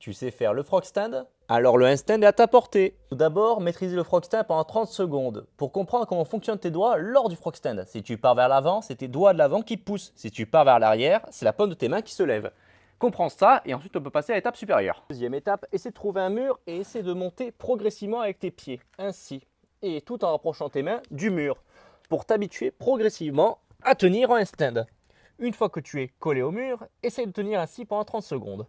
Tu sais faire le frog stand? Alors le handstand est à ta portée. Tout d'abord, maîtrisez le frog stand pendant 30 secondes pour comprendre comment fonctionnent tes doigts lors du frog stand. Si tu pars vers l'avant, c'est tes doigts de l'avant qui poussent. Si tu pars vers l'arrière, c'est la paume de tes mains qui se lève. Comprends ça et ensuite on peut passer à l'étape supérieure. Deuxième étape, essaie de trouver un mur et essaie de monter progressivement avec tes pieds, ainsi. Et tout en rapprochant tes mains du mur pour t'habituer progressivement à tenir en handstand. Une fois que tu es collé au mur, essaie de tenir ainsi pendant 30 secondes.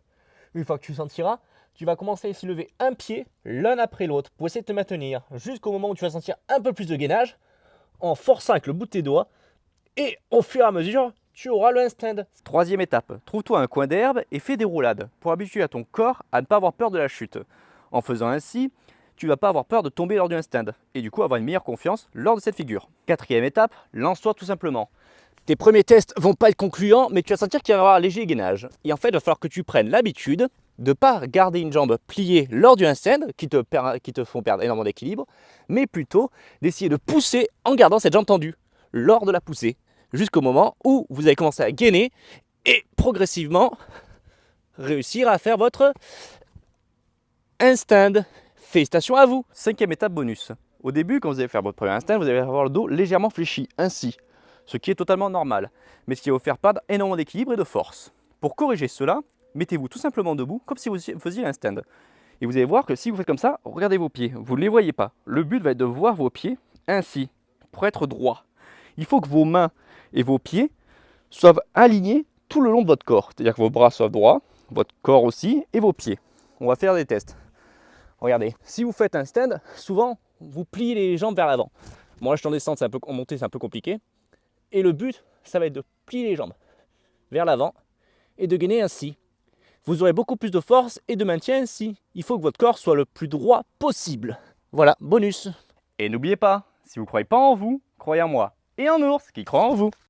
Une fois que tu sentiras, tu vas commencer à essayer de lever un pied l'un après l'autre pour essayer de te maintenir jusqu'au moment où tu vas sentir un peu plus de gainage en forçant avec le bout de tes doigts et au fur et à mesure, tu auras le handstand. Troisième étape, trouve-toi un coin d'herbe et fais des roulades pour habituer à ton corps à ne pas avoir peur de la chute. En faisant ainsi, tu ne vas pas avoir peur de tomber lors du handstand et du coup avoir une meilleure confiance lors de cette figure. Quatrième étape, lance-toi tout simplement. Tes premiers tests vont pas être concluants, mais tu vas sentir qu'il va y avoir un léger gainage. Et en fait, il va falloir que tu prennes l'habitude de ne pas garder une jambe pliée lors du handstand, qui te font perdre énormément d'équilibre, mais plutôt d'essayer de pousser en gardant cette jambe tendue lors de la poussée, jusqu'au moment où vous allez commencer à gainer et progressivement réussir à faire votre handstand. Félicitations à vous. Cinquième étape bonus. Au début, quand vous allez faire votre premier handstand, vous allez avoir le dos légèrement fléchi, ainsi. Ce qui est totalement normal, mais ce qui va vous faire perdre énormément d'équilibre et de force. Pour corriger cela, mettez-vous tout simplement debout, comme si vous faisiez un stand. Et vous allez voir que si vous faites comme ça, regardez vos pieds, vous ne les voyez pas. Le but va être de voir vos pieds ainsi, pour être droit. Il faut que vos mains et vos pieds soient alignés tout le long de votre corps. C'est-à-dire que vos bras soient droits, votre corps aussi, et vos pieds. On va faire des tests. Regardez, si vous faites un stand, souvent, vous pliez les jambes vers l'avant. Moi, je suis en descente, en montée, c'est un peu compliqué. Et le but, ça va être de plier les jambes vers l'avant et de gainer ainsi. Vous aurez beaucoup plus de force et de maintien ainsi. Il faut que votre corps soit le plus droit possible. Voilà, bonus. Et n'oubliez pas, si vous ne croyez pas en vous, croyez en moi. Et en ours qui croit en vous.